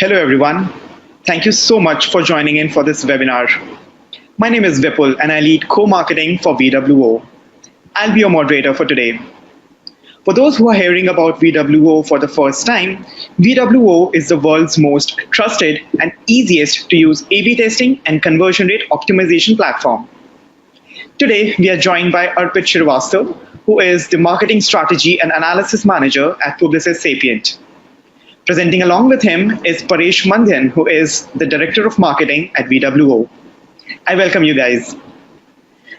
Hello, everyone. Thank you so much for joining in for this webinar. My name is Vipul, and I lead co-marketing for VWO. I'll be your moderator for today. For those who are hearing about VWO for the first time, VWO is the world's most trusted and easiest to use A/B testing and conversion rate optimization platform. Today, we are joined by Arpit Shrivastava, who is the Marketing Strategy and Analysis Manager at Publicis Sapient. Presenting along with him is Paresh Mandyan, who is the Director of Marketing at VWO. I welcome you guys.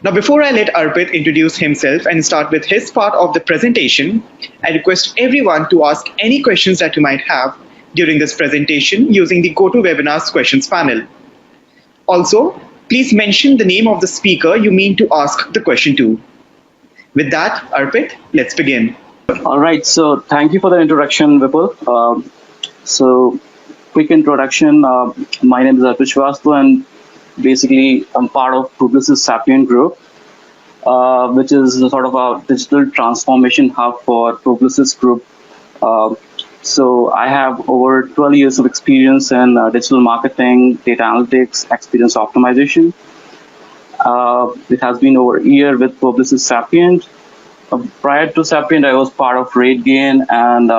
Now, before I let Arpit introduce himself and start with his part of the presentation, I request everyone to ask any questions that you might have during this presentation using the GoToWebinar's questions panel. Also, please mention the name of the speaker you mean to ask the question to. With that, Arpit, let's begin. All right, so thank you for the introduction, Vipul. So, quick introduction. My name is Arpit Shrivastava, and basically I'm part of Publicis Sapient Group, which is sort of a digital transformation hub for Publicis Group. So I have over 12 years of experience in digital marketing, data analytics, experience optimization. It has been over a year with Publicis Sapient. Prior to Sapient, I was part of RateGain and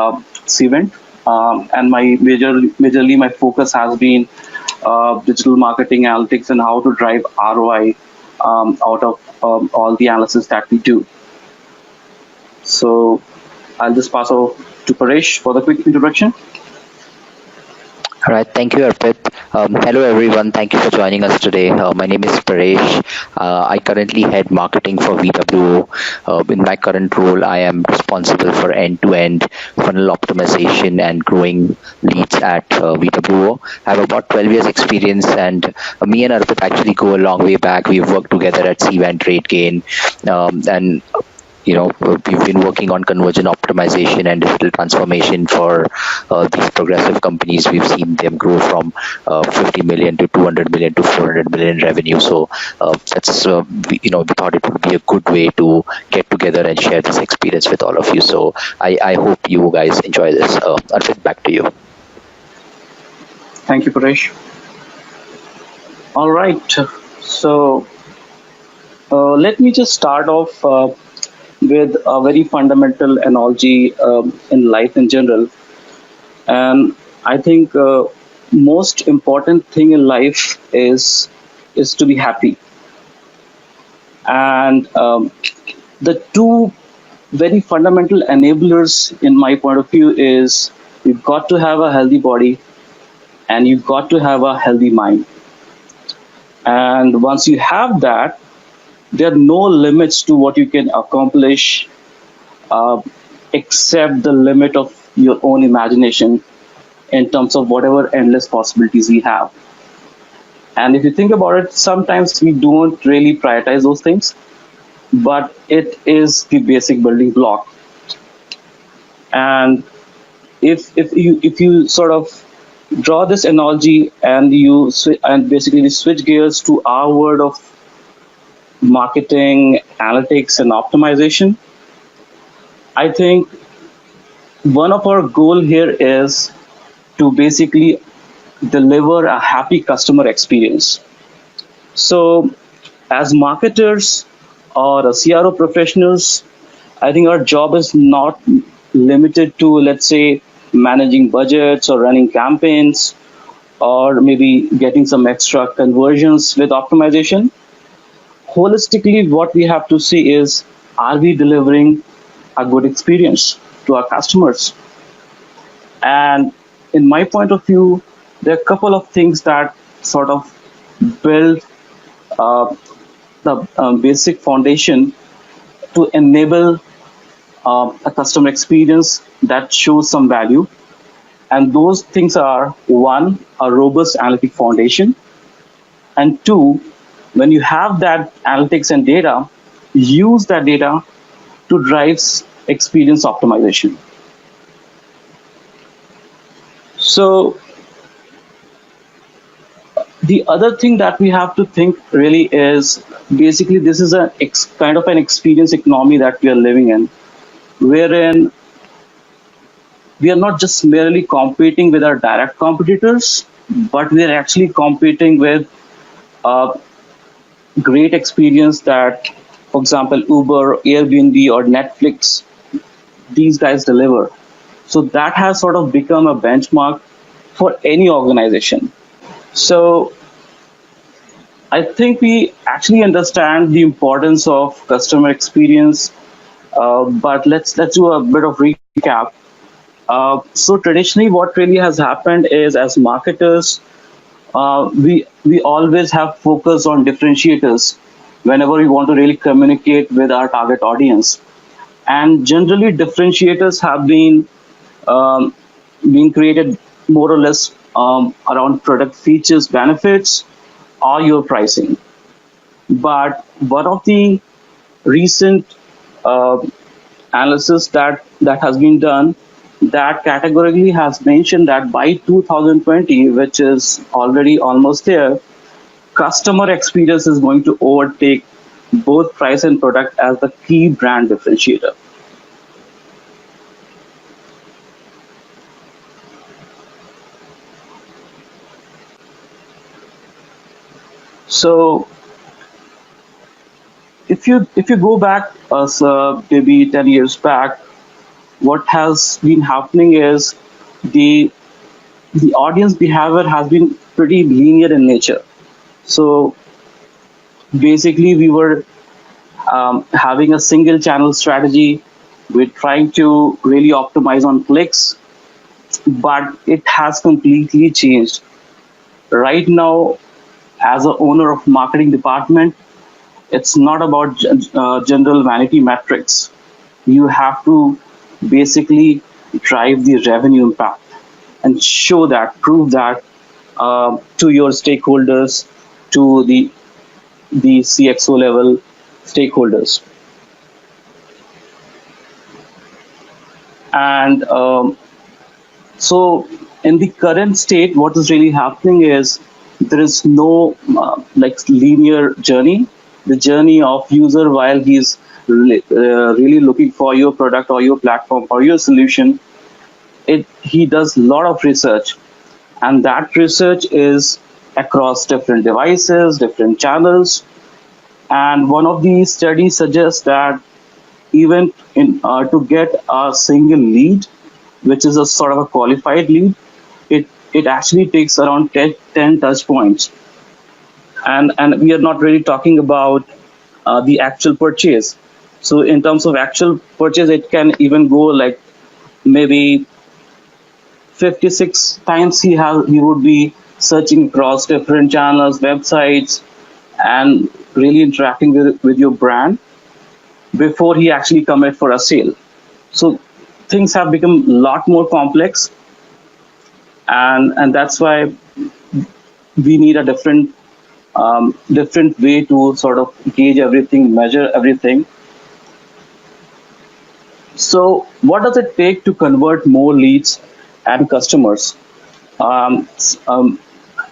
Cvent, and majorly my focus has been digital marketing analytics and how to drive ROI out of all the analysis that we do. So I'll just pass over to Paresh for the quick introduction. All right, thank you, Arpit. Hello, everyone. Thank you for joining us today. My name is Paresh. I currently head marketing for VWO. In my current role, I am responsible for end-to-end funnel optimization and growing leads at VWO. I have about 12 years experience, and me and Arpit actually go a long way back. We've worked together at Cvent, RateGain, and we've been working on conversion optimization and digital transformation for these progressive companies. We've seen them grow from 50 million to 200 million to 400 million revenue. So that's, we thought it would be a good way to get together and share this experience with all of you. So I hope you guys enjoy this. Arpit, back to you. Thank you, Paresh. All right, so let me just start off with a very fundamental analogy in life in general. And I think most important thing in life is to be happy. And the two very fundamental enablers in my point of view is you've got to have a healthy body and you've got to have a healthy mind. And once you have that, there are no limits to what you can accomplish except the limit of your own imagination in terms of whatever endless possibilities we have. And if you think about it, sometimes we don't really prioritize those things, but it is the basic building block. And if you sort of draw this analogy and basically switch gears to our world of marketing, analytics, and optimization, I think one of our goal here is to basically deliver a happy customer experience. So as marketers or CRO professionals, I think our job is not limited to, let's say, managing budgets or running campaigns or maybe getting some extra conversions with optimization. Holistically, what we have to see is, are we delivering a good experience to our customers? And in my point of view, there are a couple of things that sort of build the basic foundation to enable a customer experience that shows some value. And those things are, one, a robust analytic foundation, and two, when you have that analytics and data, use that data to drive experience optimization. So the other thing that we have to think really is basically this is a kind of an experience economy that we are living in, wherein we are not just merely competing with our direct competitors, but we are actually competing with a great experience that, for example, Uber, Airbnb, or Netflix, these guys deliver. So that has sort of become a benchmark for any organization. So I think we actually understand the importance of customer experience, but let's do a bit of recap. So traditionally, what really has happened is, as marketers, we always have focus on differentiators whenever we want to really communicate with our target audience. And generally, differentiators have um, been created more or less around product features, benefits, or your pricing. But one of the recent uh, analysis that has been done, that categorically has mentioned that by 2020, which is already almost there, customer experience is going to overtake both price and product as the key brand differentiator. So if you go back maybe 10 years back, what has been happening is the the audience behavior has been pretty linear in nature. So basically, we were having a single channel strategy. We're trying to really optimize on clicks, but it has completely changed. Right now, as a owner of marketing department, it's not about general vanity metrics. You have to basically drive the revenue impact and show that, prove that to your stakeholders, to the CXO level stakeholders. And so, in the current state, what is really happening is there is no like linear journey. The journey of user while he's really looking for your product or your platform or your solution, he does a lot of research, and that research is across different devices, different channels. And one of these studies suggests that even to get a single lead, which is a sort of a qualified lead, it actually takes around 10 touch points. And we are not really talking about the actual purchase. So in terms of actual purchase, it can even go like maybe 56 times he would be searching across different channels, websites, and really interacting with your brand before he actually commit for a sale. So things have become a lot more complex, and that's why we need a different way to sort of gauge everything, measure everything. So what does it take to convert more leads and customers? Um, s- um,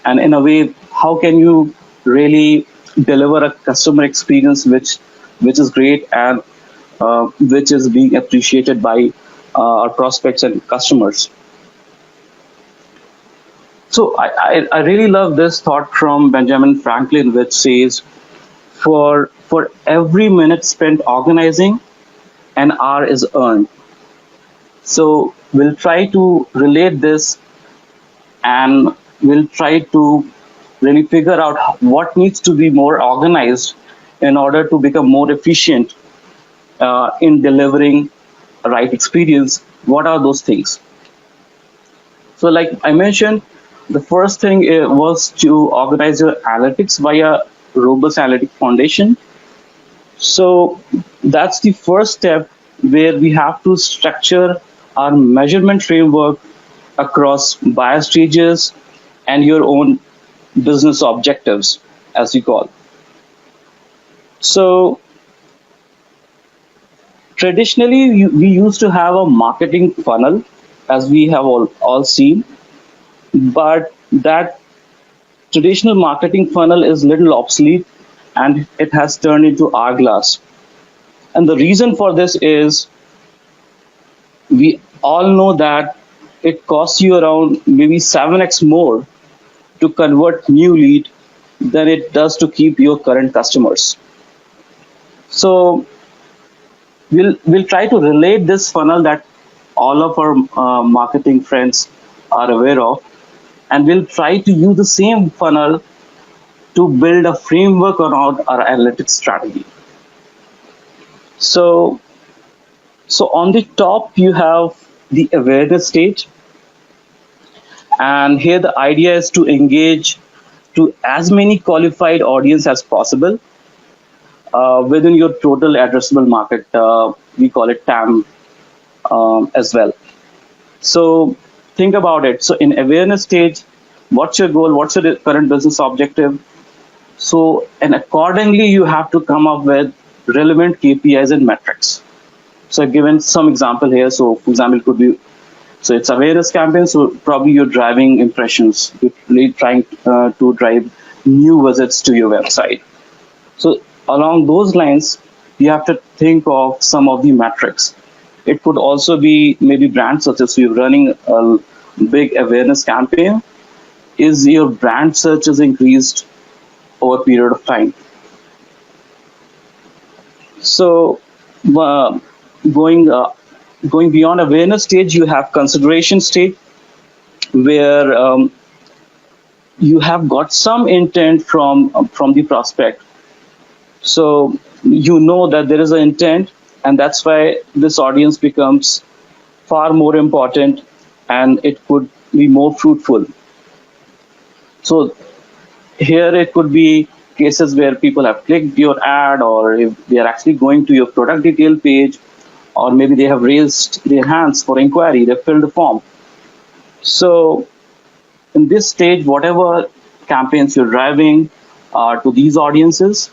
and in a way, how can you really deliver a customer experience which is great and which is being appreciated by our prospects and customers? So I really love this thought from Benjamin Franklin, which says, for every minute spent organizing, an hour is earned. So we'll try to relate this, and we'll try to really figure out what needs to be more organized in order to become more efficient in delivering a right experience. What are those things? So, like I mentioned, the first thing was to organize your analytics via robust analytic foundation. So that's the first step, where we have to structure our measurement framework across buyer stages and your own business objectives, as you call. So traditionally, we used to have a marketing funnel, as we have all seen, but that traditional marketing funnel is little obsolete, and it has turned into hourglass. And the reason for this is we all know that it costs you around maybe 7x more to convert new lead than it does to keep your current customers. So we'll try to relate this funnel that all of our marketing friends are aware of, and we'll try to use the same funnel to build a framework around our analytics strategy. So on the top you have the awareness stage, and here the idea is to engage to as many qualified audience as possible within your total addressable market. We call it TAM as well. So think about it. So in awareness stage, what's your goal? What's your current business objective? So, and accordingly, you have to come up with relevant KPIs and metrics. So I've given some example here. So for example, it could be, so it's awareness campaign. So probably you're driving impressions. You're really trying to drive new visits to your website. So along those lines, you have to think of some of the metrics. It could also be maybe brand searches. So you're running a big awareness campaign. Is your brand searches increased over a period of time? So going beyond awareness stage, you have consideration stage, where you have got some intent from the prospect. So you know that there is an intent, and that's why this audience becomes far more important, and it could be more fruitful. So here it could be cases where people have clicked your ad, or if they are actually going to your product detail page, or maybe they have raised their hands for inquiry, they filled the form. So in this stage, whatever campaigns you're driving to these audiences,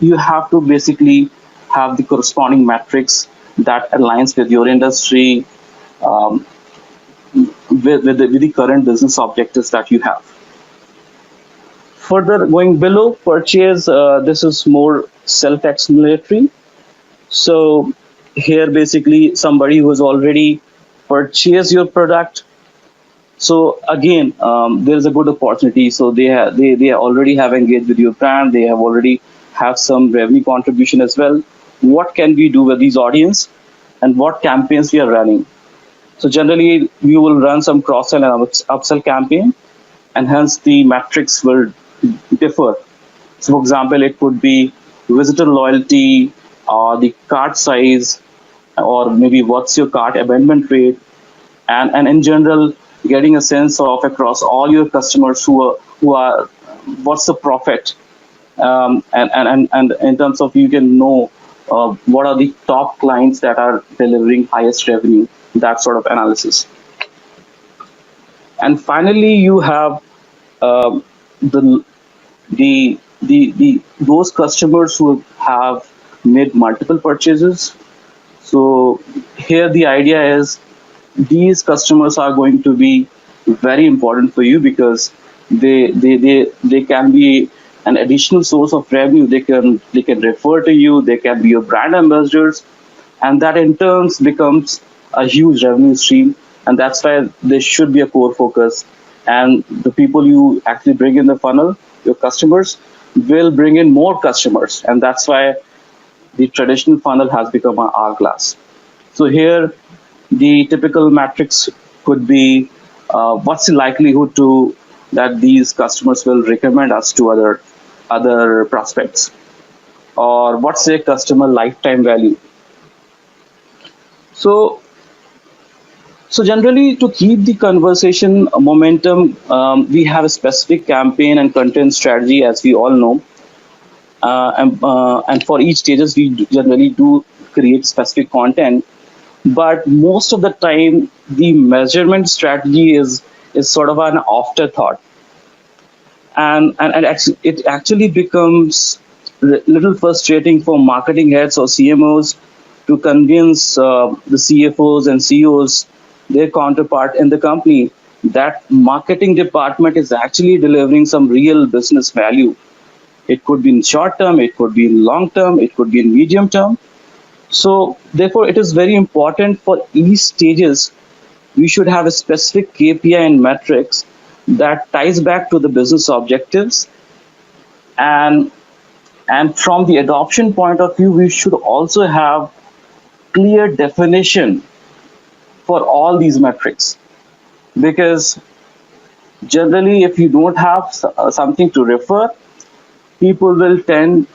you have to basically have the corresponding metrics that aligns with your industry, with the current business objectives that you have. Further going below purchase, this is more self-explanatory. So here basically somebody who has already purchased your product. So again, there is a good opportunity. So they already have engaged with your brand. They have already have some revenue contribution as well. What can we do with these audience, and what campaigns we are running? So generally, we will run some cross-sell and upsell campaign, and hence the metrics will differ. So for example, it could be visitor loyalty, or the cart size, or maybe what's your cart abandonment rate, and in general, getting a sense of across all your customers who are what's the profit, and in terms of you can know what are the top clients that are delivering highest revenue, that sort of analysis. And finally, you have the those customers who have made multiple purchases. So here the idea is these customers are going to be very important for you, because they can be an additional source of revenue. They can refer to you. They can be your brand ambassadors, and that in turn becomes a huge revenue stream. And that's why this should be a core focus. And the people you actually bring in the funnel, your customers, will bring in more customers, and that's why the traditional funnel has become an hourglass. So here, the typical metrics could be what's the likelihood to that these customers will recommend us to other prospects, or what's their customer lifetime value. So generally, to keep the conversation momentum, we have a specific campaign and content strategy, as we all know. And for each stages, we generally do create specific content. But most of the time, the measurement strategy is sort of an afterthought. And it actually becomes a little frustrating for marketing heads or CMOs to convince the CFOs and CEOs, their counterpart in the company, that marketing department is actually delivering some real business value. It could be in short term, it could be in long term, it could be in medium term. So therefore, it is very important for each stages. We should have a specific KPI and metrics that ties back to the business objectives, and from the adoption point of view, we should also have clear definition for all these metrics, because generally if you don't have something to refer, people will tend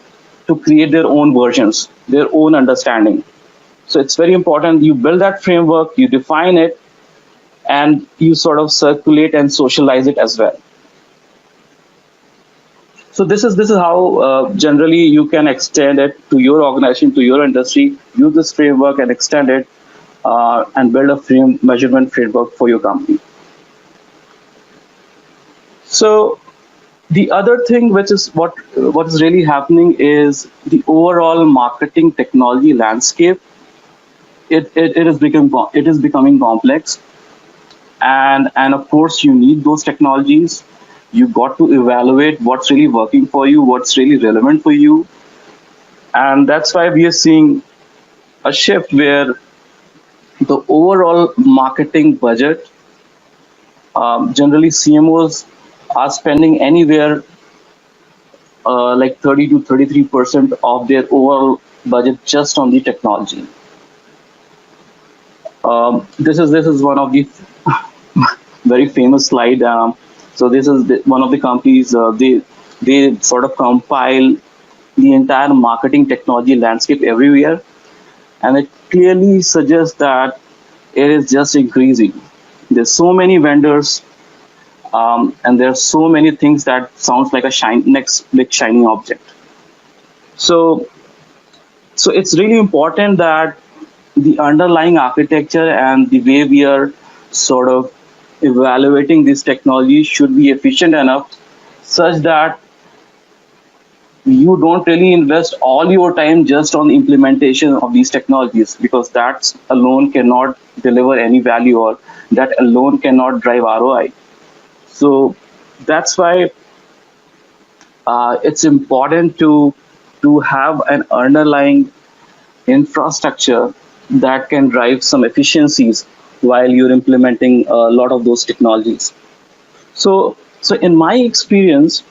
to create their own versions, their own understanding. So it's very important you build that framework, you define it, and you sort of circulate and socialize it as well. So this is how generally you can extend it to your organization, to your industry. Use this framework and extend it, and build a measurement framework for your company. So the other thing, which is what is really happening, is the overall marketing technology landscape. It is becoming complex, and of course you need those technologies. You got to evaluate what's really working for you, what's really relevant for you, and that's why we are seeing a shift where the overall marketing budget, generally CMOs are spending anywhere like 30 to 33% of their overall budget just on the technology. This is one of the very famous slide. So this is one of the companies. They sort of compile the entire marketing technology landscape everywhere, and it clearly suggests that it is just increasing. There's so many vendors, and there are so many things that sounds like a next big shiny object. So it's really important that the underlying architecture and the way we are sort of evaluating this technology should be efficient enough, such that you don't really invest all your time just on the implementation of these technologies, because that alone cannot deliver any value, or that alone cannot drive ROI. So that's why it's important to have an underlying infrastructure that can drive some efficiencies while you're implementing a lot of those technologies. So in my experience,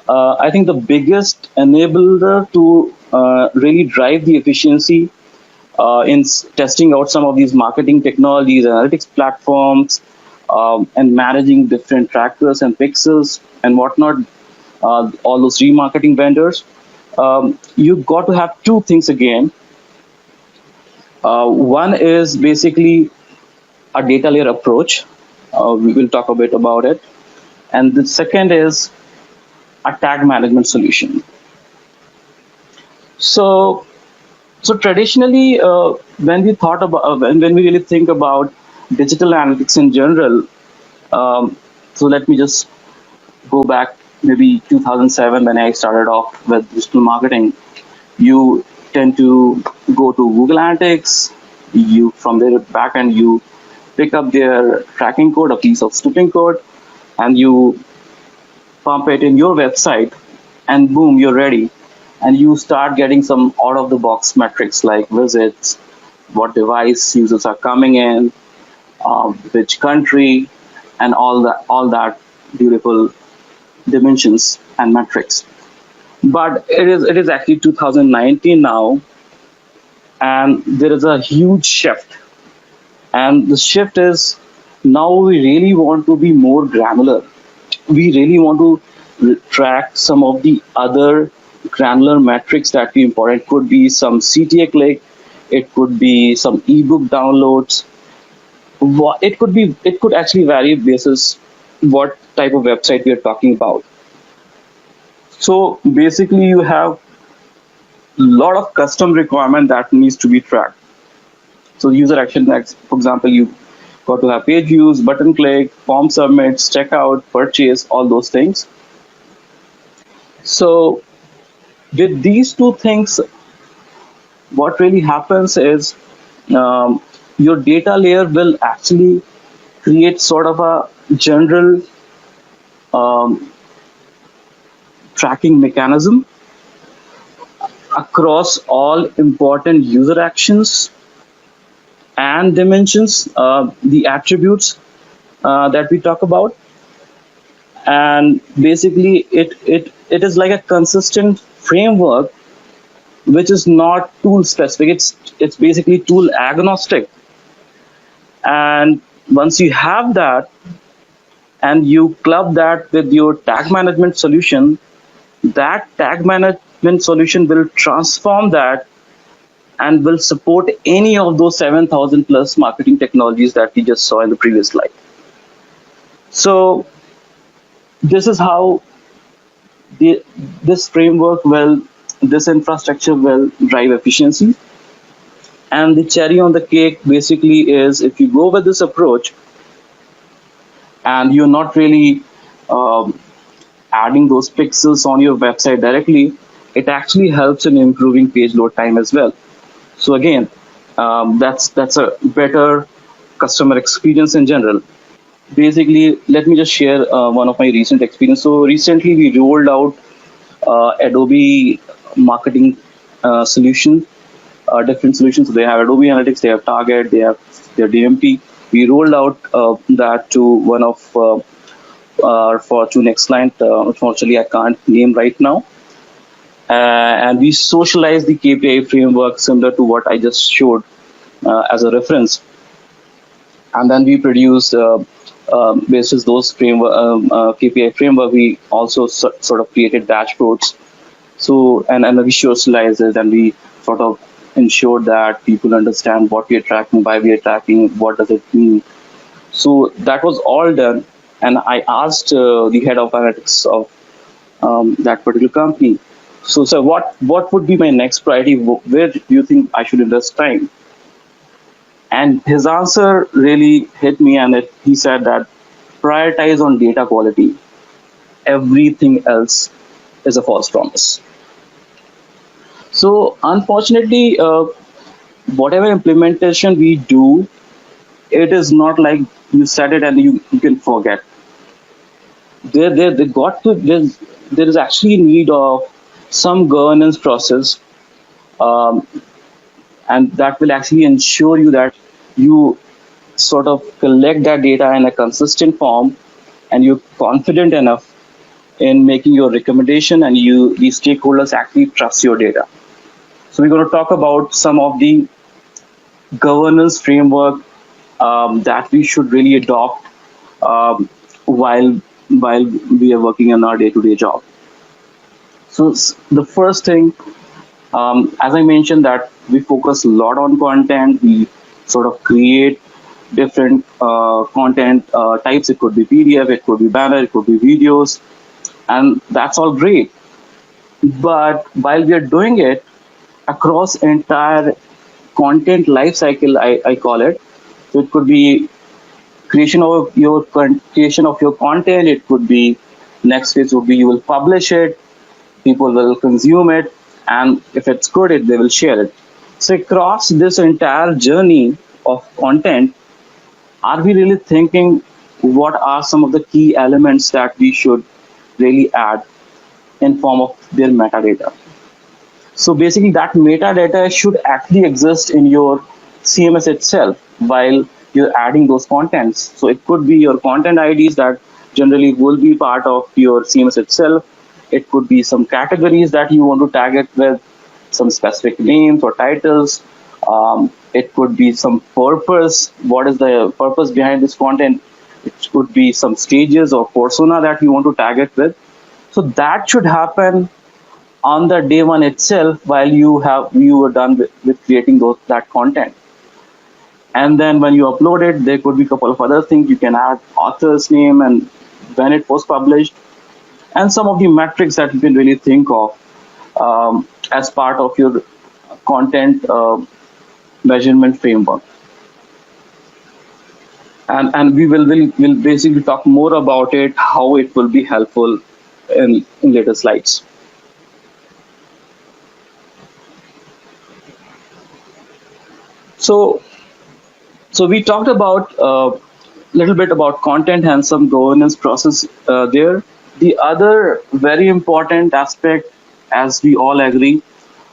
I think the biggest enabler to really drive the efficiency in testing out some of these marketing technologies, analytics platforms, and managing different trackers and pixels and whatnot, all those remarketing vendors, you've got to have two things again. One is basically a data layer approach. We will talk a bit about it. And the second is a tag management solution. So traditionally, when we thought about when we really think about digital analytics in general, so let me just go back maybe 2007 when I started off with digital marketing. You tend to go to Google Analytics. You from their backend you pick up their tracking code, a piece of scripting code, and you pump it in your website, and boom, you're ready. And you start getting some out-of-the-box metrics like visits, what device users are coming in, which country, and all that beautiful dimensions and metrics. But it is actually 2019 now, and there is a huge shift. And the shift is, now we really want to be more granular. We really want to track some of the other granular metrics that we import. It could be some CTA click, it could be some ebook downloads. It could actually vary basis what type of website we are talking about. So basically, you have a lot of custom requirement that needs to be tracked. So user action, for example, you got to have page views, button click, form submits, checkout, purchase, all those things. So with these two things, what really happens is your data layer will actually create sort of a general tracking mechanism. across all important user actions and dimensions, the attributes that we talk about. And basically, it is like a consistent framework which is not tool specific. It's basically tool agnostic. And once you have that, and you club that with your tag management solution, that tag management solution will transform that and will support any of those 7,000 plus marketing technologies that we just saw in the previous slide. So this is how this framework will, this infrastructure will drive efficiency. And the cherry on the cake basically is, if you go with this approach and you're not really adding those pixels on your website directly, it actually helps in improving page load time as well. So again, that's a better customer experience in general. Basically, let me just share one of my recent experience. So recently we rolled out Adobe marketing solution, different solutions. So they have Adobe Analytics, they have Target, they have their DMP. We rolled out that to one of our Fortune X client. Unfortunately, I can't name right now. And we socialize the KPI framework similar to what I just showed as a reference. And then we produce, basis those framework, KPI framework, we also sort of created dashboards. So, and we socialize it, and we sort of ensure that people understand what we are tracking, why we are tracking, what does it mean. So that was all done. And I asked the head of analytics of that particular company, so sir, what would be my next priority? Where do you think I should invest time? And his answer really hit me, and he said that prioritize on data quality. Everything else is a false promise. So unfortunately, whatever implementation we do, it is not like you set it and you can forget. There is actually need of some governance process, and that will actually ensure you that you sort of collect that data in a consistent form, and you're confident enough in making your recommendation, and the stakeholders actually trust your data. So we're going to talk about some of the governance framework that we should really adopt while we are working on our day-to-day job. So the first thing, as I mentioned, that we focus a lot on content. We sort of create different content types. It could be PDF, it could be banner, it could be videos, and that's all great. But while we are doing it across entire content lifecycle, I call it. So it could be creation of your content. It could be, next phase would be you will publish it, people will consume it, and if it's good, they will share it. So across this entire journey of content, are we really thinking what are some of the key elements that we should really add in form of their metadata? So basically that metadata should actually exist in your CMS itself while you're adding those contents. So it could be your content IDs that generally will be part of your CMS itself. It could be some categories that you want to tag it with, some specific names or titles. It could be some purpose. What is the purpose behind this content? It could be some stages or persona that you want to tag it with. So that should happen on the day one itself while you were done with creating that content. And then when you upload it, there could be a couple of other things. You can add author's name and when it was published, and some of the metrics that you can really think of as part of your content measurement framework. And we'll basically talk more about it, how it will be helpful in later slides. So we talked about a little bit about content and some governance process there. The other very important aspect, as we all agree,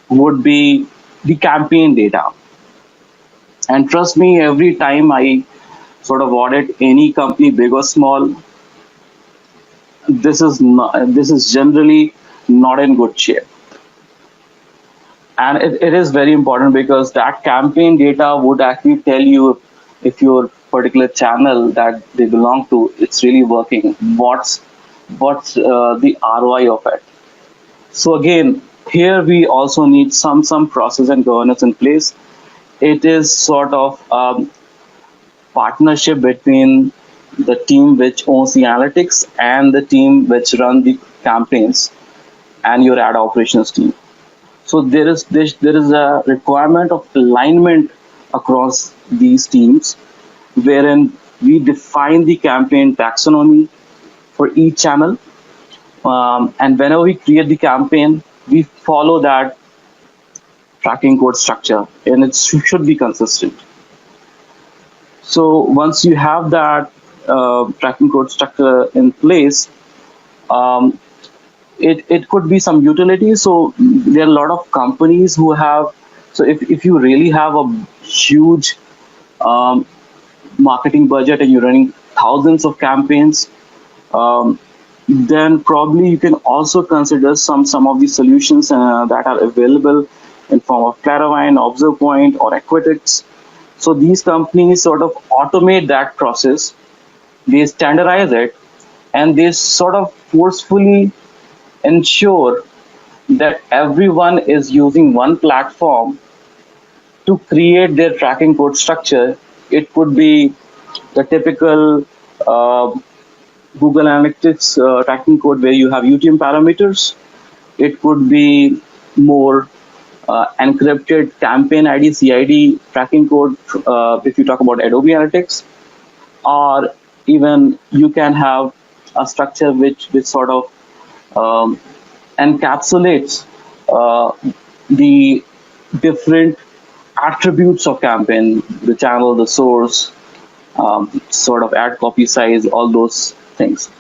would be the campaign data. And trust me, every time I sort of audit any company, big or small, this is generally not in good shape. And it is very important because that campaign data would actually tell you if your particular channel that they belong to, it's really working. What's the ROI of it? So again, here we also need some process and governance in place. It is sort of partnership between the team which owns the analytics and the team which run the campaigns and your ad operations team. So there is a requirement of alignment across these teams, wherein we define the campaign taxonomy for each channel, and whenever we create the campaign, we follow that tracking code structure, and it should be consistent. So once you have that tracking code structure in place, um, it could be some utility. So there are a lot of companies who have, so if you really have a huge um, marketing budget and you're running thousands of campaigns, um, then probably you can also consider some of the solutions that are available in form of Claravine, ObservePoint, or Equitix. So these companies sort of automate that process, they standardize it, and they sort of forcefully ensure that everyone is using one platform to create their tracking code structure. It could be the typical uh, Google Analytics tracking code where you have UTM parameters. It could be more encrypted campaign ID, CID tracking code if you talk about Adobe Analytics, or even you can have a structure which sort of um, encapsulates uh, the different attributes of campaign, the channel, the source, sort of ad copy size, all those things.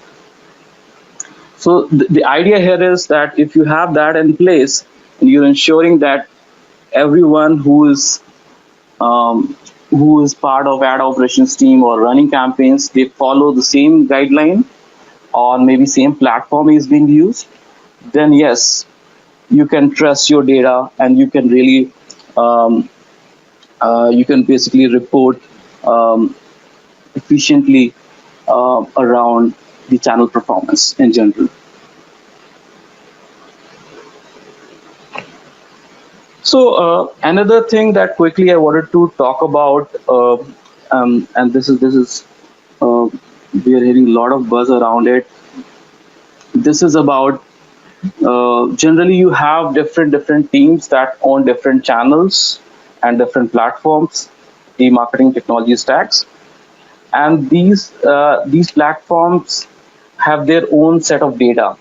So the idea here is that if you have that in place, you're ensuring that everyone who is part of ad operations team or running campaigns, they follow the same guideline or maybe same platform is being used, then yes, you can trust your data and you can really you can basically report um, efficiently around the channel performance in general. So another thing that quickly I wanted to talk about, and this is we are hearing a lot of buzz around it. This is about generally you have different teams that own different channels and different platforms, the marketing technology stacks, and these platforms have their own set of data.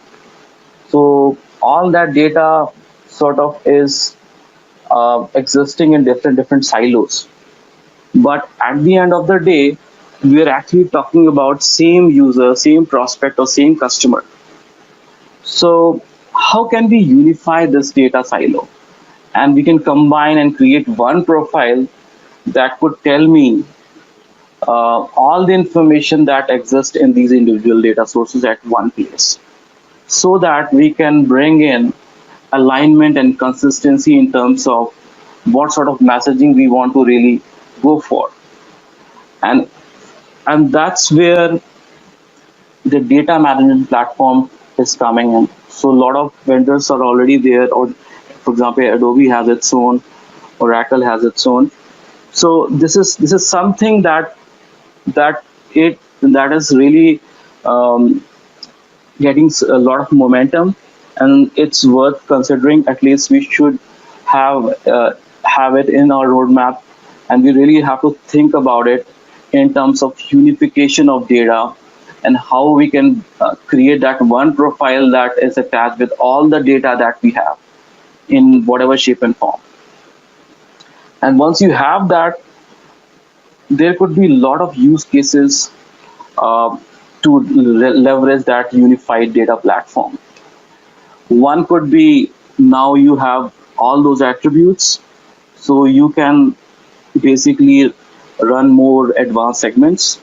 So all that data sort of is existing in different silos. But at the end of the day, we are actually talking about same user, same prospect, or same customer. So how can we unify this data silo? And we can combine and create one profile that could tell me all the information that exists in these individual data sources at one place, so that we can bring in alignment and consistency in terms of what sort of messaging we want to really go for. And that's where the data management platform is coming in. So a lot of vendors are already there, or for example, Adobe has its own, Oracle has its own. So this is something that is really getting a lot of momentum, and it's worth considering. At least we should have it in our roadmap, and we really have to think about it in terms of unification of data and how we can create that one profile that is attached with all the data that we have in whatever shape and form. And once you have that, there could be a lot of use cases uh, to leverage that unified data platform. One could be, now you have all those attributes, so you can basically run more advanced segments.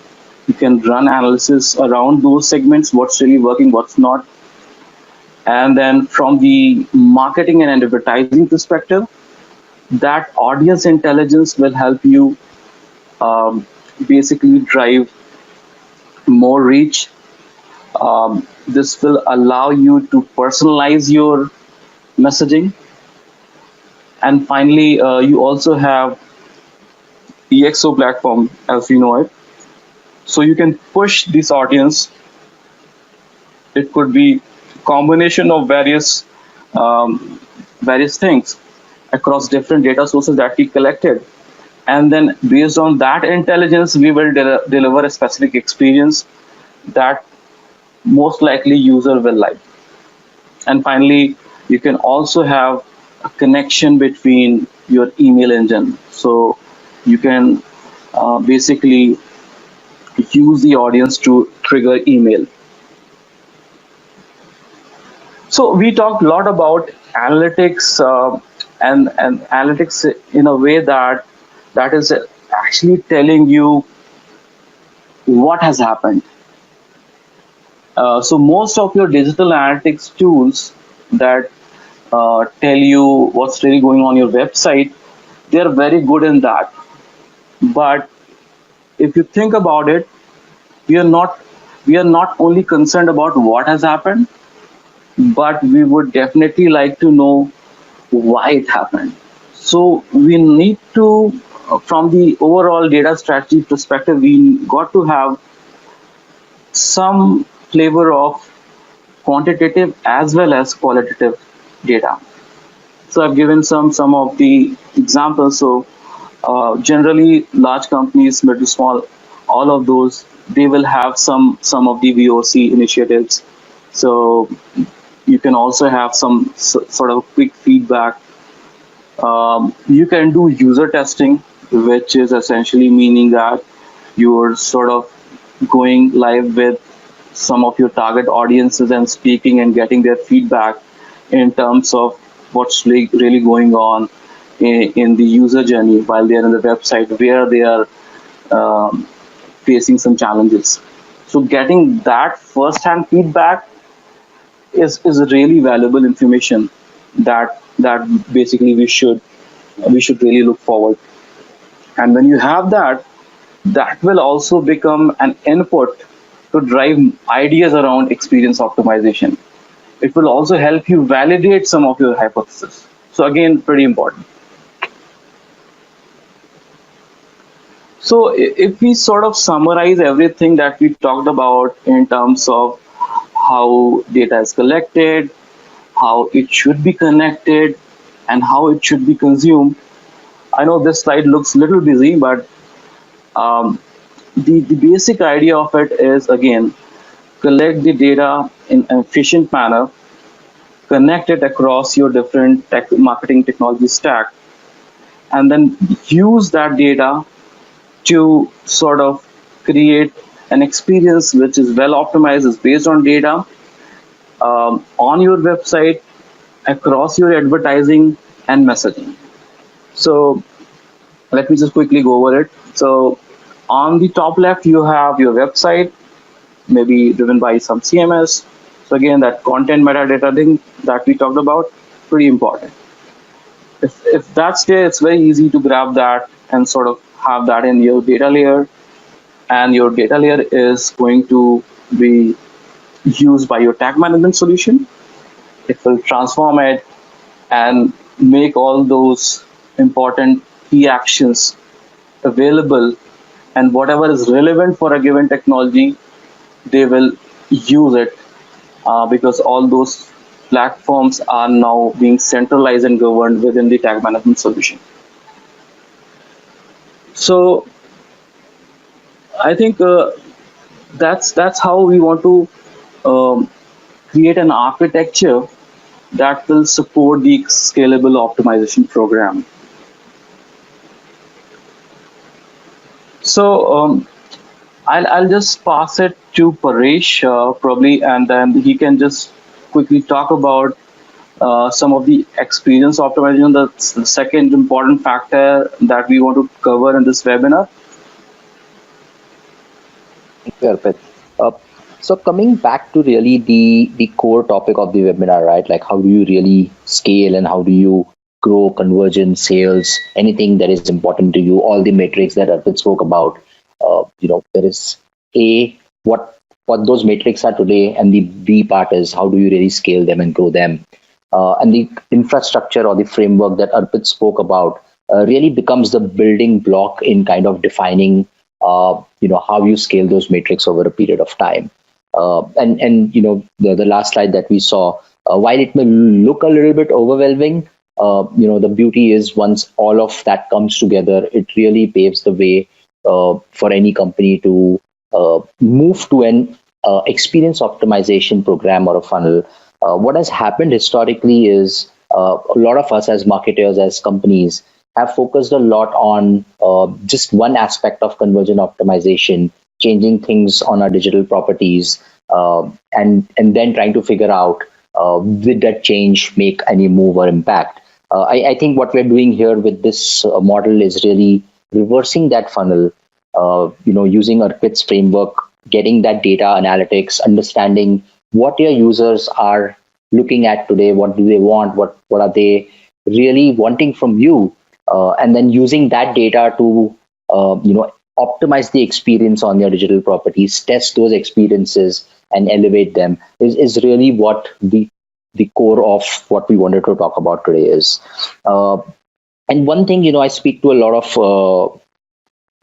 You can run analysis around those segments, what's really working, what's not. And then from the marketing and advertising perspective, that audience intelligence will help you basically drive more reach. This will allow you to personalize your messaging. And finally, you also have EXO platform, as you know it. So you can push this audience. It could be combination of various things across different data sources that we collected, and then based on that intelligence, we will deliver a specific experience that most likely user will like. And finally, you can also have a connection between your email engine. So you can basically use the audience to trigger email. So we talked a lot about analytics and analytics in a way that is actually telling you what has happened. So most of your digital analytics tools that tell you what's really going on your website, they're very good in that. But if you think about it, we are not only concerned about what has happened, but we would definitely like to know why it happened. So we need to, from the overall data strategy perspective, we got to have some flavor of quantitative as well as qualitative data. So I've given some of the examples. So generally, large companies, mid to small, all of those, they will have some of the VOC initiatives. So you can also have some sort of quick feedback. You can do user testing, which is essentially meaning that you're sort of going live with some of your target audiences and speaking and getting their feedback in terms of what's really going on in the user journey while they're on the website, where they are facing some challenges. So getting that first-hand feedback is really valuable information that basically we should really look forward. And when you have that, that will also become an input to drive ideas around experience optimization. It will also help you validate some of your hypotheses. So again, pretty important. So if we sort of summarize everything that we talked about in terms of how data is collected, how it should be connected, and how it should be consumed. I know this slide looks a little busy, but the basic idea of it is, again, collect the data in an efficient manner, connect it across your different marketing technology stack, and then use that data to sort of create an experience which is well optimized, is based on data on your website, across your advertising and messaging. So let me just quickly go over it. So on the top left, you have your website, maybe driven by some CMS. So again, that content metadata thing that we talked about, pretty important. If that's there, it's very easy to grab that and sort of have that in your data layer. And your data layer is going to be used by your tag management solution. It will transform it and make all those important key actions available, and whatever is relevant for a given technology, they will use it because all those platforms are now being centralized and governed within the tag management solution. So I think that's how we want to create an architecture that will support the scalable optimization program. So I'll just pass it to Paresh probably, and then he can just quickly talk about some of the experience optimization. That's the second important factor that we want to cover in this webinar. Arpit. Uh, so coming back to really the core topic of the webinar, right? Like how do you really scale and how do you grow conversion, sales, anything that is important to you, all the metrics that Arpit spoke about. There is A, what those metrics are today, and the B part is how do you really scale them and grow them. And the infrastructure or the framework that Arpit spoke about really becomes the building block in kind of defining how you scale those metrics over a period of time. And the last slide that we saw, while it may look a little bit overwhelming, the beauty is once all of that comes together, it really paves the way for any company to move to an experience optimization program or a funnel. What has happened historically is a lot of us as marketers, as companies, have focused a lot on just one aspect of conversion optimization, changing things on our digital properties, and then trying to figure out did that change make any move or impact. I think what we're doing here with this model is really reversing that funnel, using Arpit's framework, getting that data analytics, understanding what your users are looking at today, what do they want, what are they really wanting from you, and then using that data to optimize the experience on your digital properties, test those experiences and elevate them is really what the core of what we wanted to talk about today is. And one thing, I speak to a lot of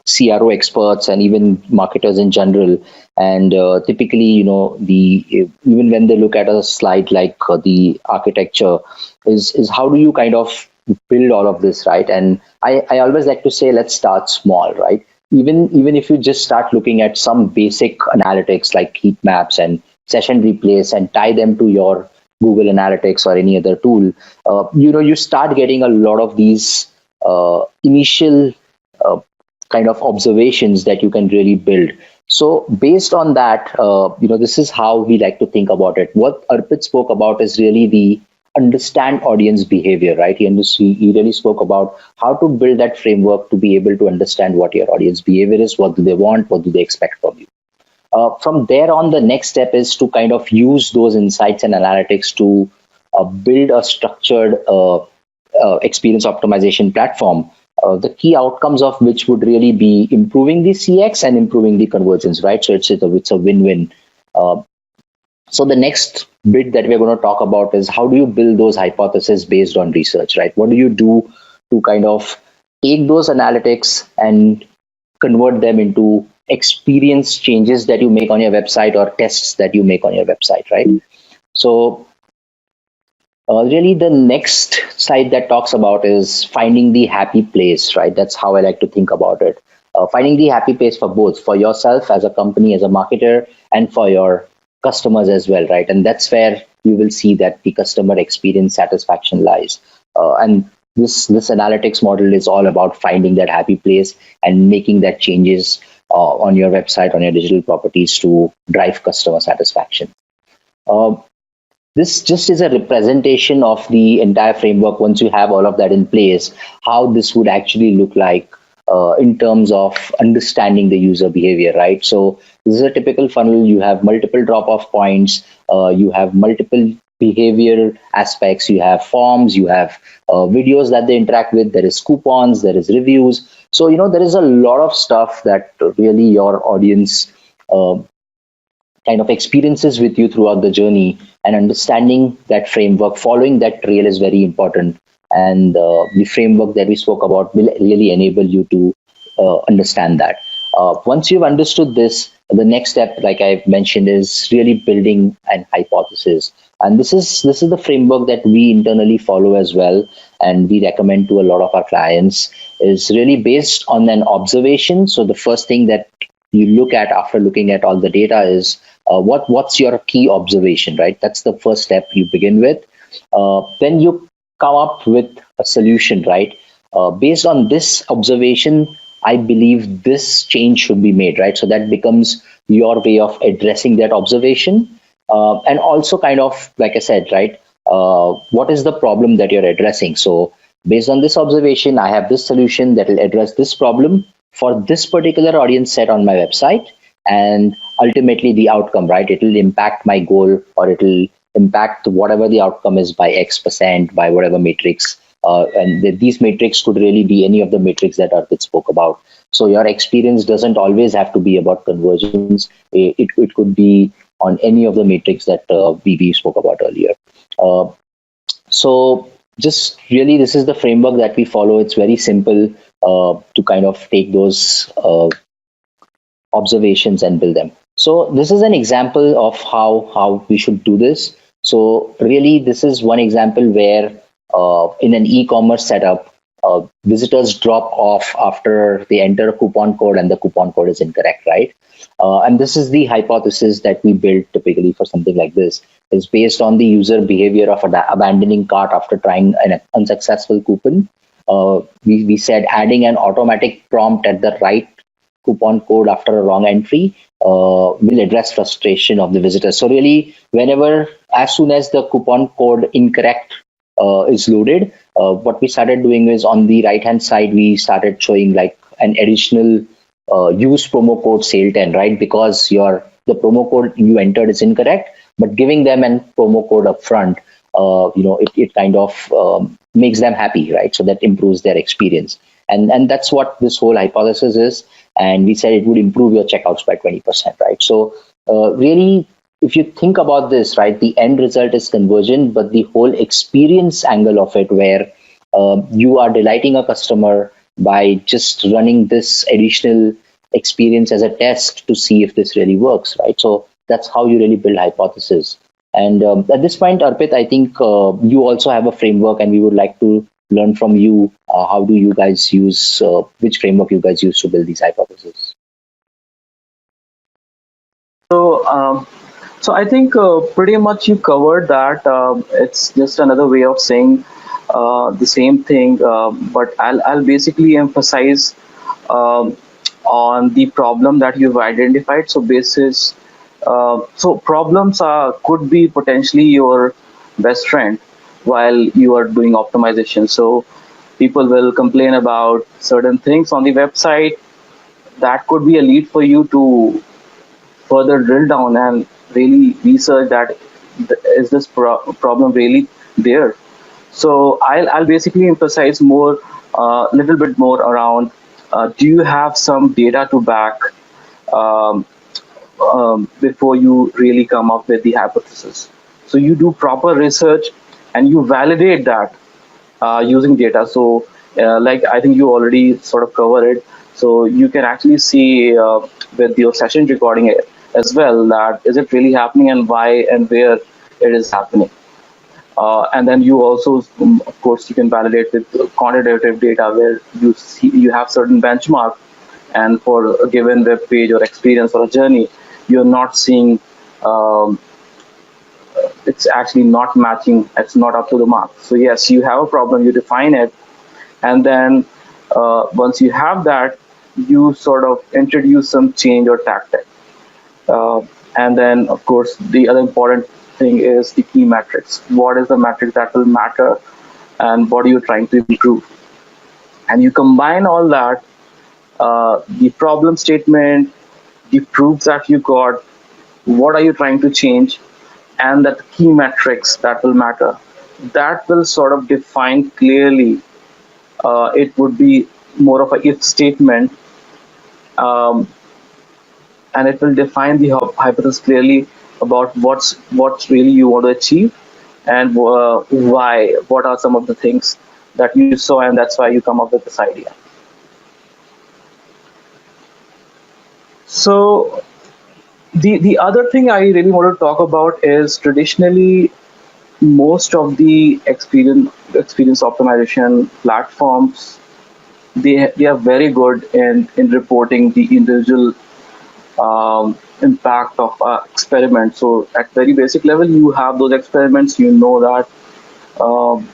CRO experts and even marketers in general, and typically, even when they look at a slide like the architecture, is how do you kind of build all of this, right? And I always like to say, let's start small, right? Even if you just start looking at some basic analytics like heat maps and session replays and tie them to your Google Analytics or any other tool, you start getting a lot of these initial kind of observations that you can really build. So based on that, this is how we like to think about it. What Arpit spoke about is really the understand audience behavior, right? He really spoke about how to build that framework to be able to understand what your audience behavior is, what do they want, what do they expect from you. From there on, the next step is to kind of use those insights and analytics to build a structured experience optimization platform. The key outcomes of which would really be improving the CX and improving the conversions, right? So it's a win-win. So the next bit that we're going to talk about is how do you build those hypotheses based on research, right? What do you do to kind of take those analytics and convert them into experience changes that you make on your website or tests that you make on your website, right? So really the next slide that talks about is finding the happy place, right? That's how I like to think about it. Finding the happy place for both, for yourself as a company, as a marketer, and for your customers as well, right? And that's where you will see that the customer experience satisfaction lies. And this analytics model is all about finding that happy place and making that changes on your website, on your digital properties to drive customer satisfaction. This just is a representation of the entire framework. Once you have all of that in place, how this would actually look like in terms of understanding the user behavior, right? So this is a typical funnel. You have multiple drop-off points. You have multiple behavior aspects. You have forms. You have videos that they interact with. There is coupons. There is reviews. So, there is a lot of stuff that really your audience kind of experiences with you throughout the journey, and understanding that framework, following that trail is very important. And the framework that we spoke about will really enable you to understand that. Once you've understood this, the next step, like I've mentioned, is really building an hypothesis. And this is the framework that we internally follow as well, and we recommend to a lot of our clients, is really based on an observation. So the first thing that you look at after looking at all the data is what's your key observation, right? That's the first step you begin with. Then you come up with a solution, right? Based on this observation, I believe this change should be made, right? So that becomes your way of addressing that observation. And also kind of, like I said, right, what is the problem that you're addressing. So based on this observation, I have this solution that will address this problem for this particular audience set on my website, and ultimately the outcome, right? It will impact my goal, or it will impact whatever the outcome is by X% by whatever matrix. These matrix could really be any of the matrix that Arpit spoke about. So your experience doesn't always have to be about conversions. It could be on any of the matrix that we spoke about earlier. Uh, so just really, this is the framework that we follow. It's very simple to kind of take those observations and build them. So this is an example of how we should do this. So really, this is one example where in an e-commerce setup, visitors drop off after they enter a coupon code and the coupon code is incorrect, right? And this is the hypothesis that we built typically for something like this. Is based on the user behavior of abandoning cart after trying an unsuccessful coupon. We said adding an automatic prompt at the right coupon code after a wrong entry will address frustration of the visitor. So really, whenever, as soon as the coupon code incorrect is loaded, what we started doing is on the right hand side, we started showing like an additional use promo code sale10, right? Because the promo code you entered is incorrect, but giving them a promo code up front, it kind of makes them happy, right? So that improves their experience. And that's what this whole hypothesis is. And we said it would improve your checkouts by 20%, right? So really, if you think about this, right, the end result is conversion, but the whole experience angle of it, where you are delighting a customer by just running this additional experience as a test to see if this really works, right? So that's how you really build hypothesis. And at this point, Arpit, I think you also have a framework, and we would like to learn from you. How do you guys use, which framework you guys use to build these hypotheses? So I think pretty much you covered that. It's just another way of saying the same thing, but I'll basically emphasize um, on the problem that you've identified. So problems could be potentially your best friend while you are doing optimization. So people will complain about certain things on the website. That could be a lead for you to further drill down and really research that is this problem really there. So I'll basically emphasize more, little bit more around. Do you have some data to back um, before you really come up with the hypothesis? So you do proper research and you validate that using data. So like I think you already sort of covered it. So you can actually see with your session recording as well that is it really happening and why and where it is happening. And then you also, of course, you can validate with quantitative data where you have certain benchmark, and for a given web page or experience or a journey, you're not seeing um, it's actually not matching. It's not up to the mark. So yes, you have a problem. You define it, and then once you have that, you sort of introduce some change or tactic. Uh, and then, of course, the other important thing is the key metrics. What is the metric that will matter, and what are you trying to improve? And you combine all that, the problem statement, the proofs that you got, what are you trying to change, and that key metrics that will matter. That will sort of define clearly. It would be more of a if statement, um, and it will define the hypothesis clearly about what's really you want to achieve, and why. What are some of the things that you saw, and that's why you come up with this idea. So the other thing I really want to talk about is traditionally most of the experience optimization platforms, they are very good in reporting the individual impact of experiment. So at very basic level, you have those experiments. You know that um,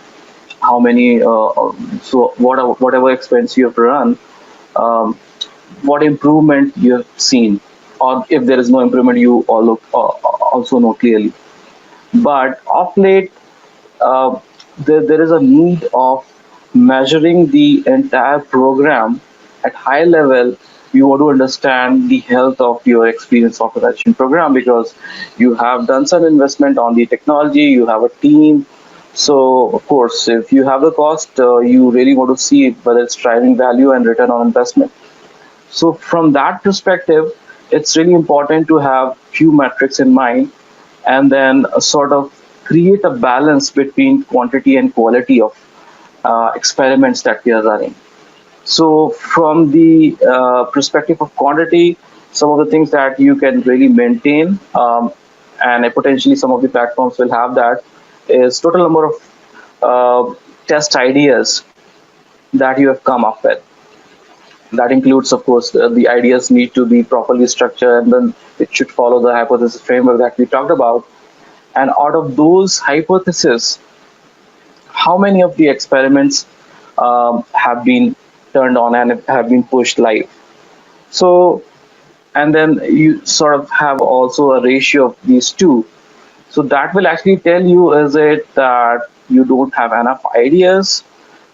how many. So whatever experiments you have run, um, what improvement you have seen, or if there is no improvement, you also know clearly. But of late, uh, there is a need of measuring the entire program at high level. You want to understand the health of your experience optimization program because you have done some investment on the technology, you have a team. So, of course, if you have the cost, you really want to see whether it's driving value and return on investment. So, from that perspective, it's really important to have few metrics in mind and then sort of create a balance between quantity and quality of experiments that we are running. So, from the perspective of quantity, some of the things that you can really maintain, and potentially some of the platforms will have that, is total number of test ideas that you have come up with. That includes, of course, the ideas need to be properly structured, and then it should follow the hypothesis framework that we talked about. And out of those hypotheses, how many of the experiments have been turned on and have been pushed live? So, and then you sort of have also a ratio of these two. So that will actually tell you, is it that you don't have enough ideas?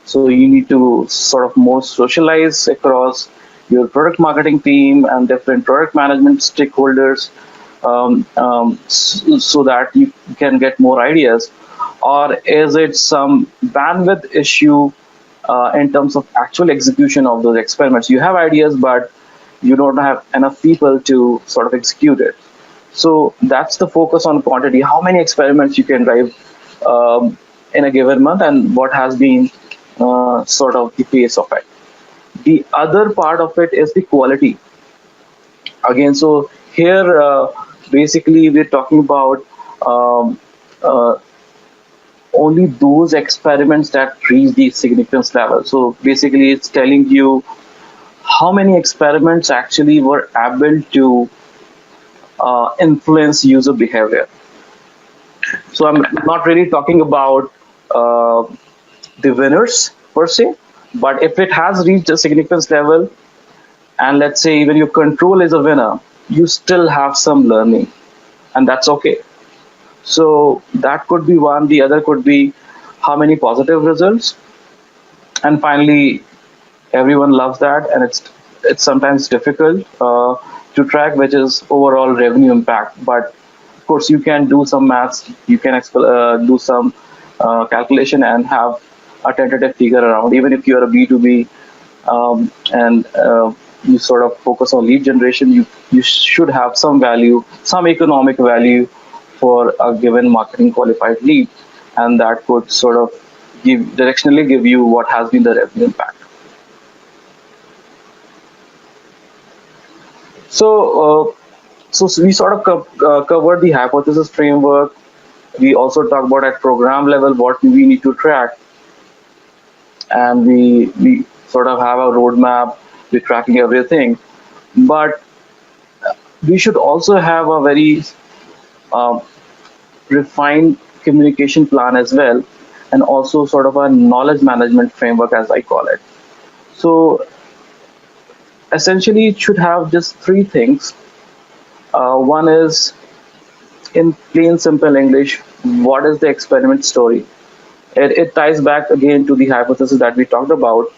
So you need to sort of more socialize across your product marketing team and different product management stakeholders, so that you can get more ideas? Or is it some bandwidth issue in terms of actual execution of those experiments? You have ideas, but you don't have enough people to sort of execute it. So that's the focus on quantity. How many experiments you can drive in a given month, and what has been sort of the pace of it. The other part of it is the quality. Again, so here basically we're talking about um, uh, only those experiments that reach the significance level. So basically, it's telling you how many experiments actually were able to influence user behavior. So I'm not really talking about uh, the winners per se, but if it has reached a significance level, and let's say even your control is a winner, you still have some learning, and that's okay. So that could be one. The other could be how many positive results, and finally, everyone loves that, and it's sometimes difficult to track, which is overall revenue impact. But of course, you can do some maths, you can do some calculation and have a tentative figure around. Even if you're a B2B and you sort of focus on lead generation, you should have some value, some economic value for a given marketing qualified lead, and that could sort of directionally give you what has been the revenue impact. So, so we sort of covered the hypothesis framework. We also talk about at program level what we need to track, and we sort of have a roadmap. We're tracking everything, but we should also have a very uh, refined communication plan as well, and also sort of a knowledge management framework, as I call it. So essentially, it should have just three things. One is, in plain simple English, what is the experiment story? It ties back again to the hypothesis that we talked about,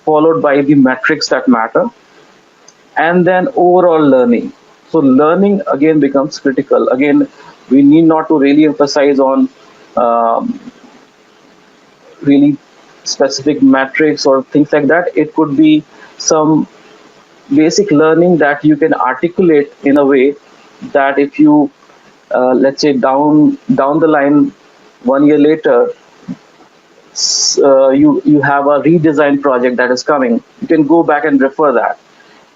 followed by the metrics that matter, and then overall learning. So learning again becomes critical. Again, we need not to really emphasize on um, really specific metrics or things like that. It could be some basic learning that you can articulate in a way that if you let's say down the line 1 year later, you have a redesign project that is coming, you can go back and refer that,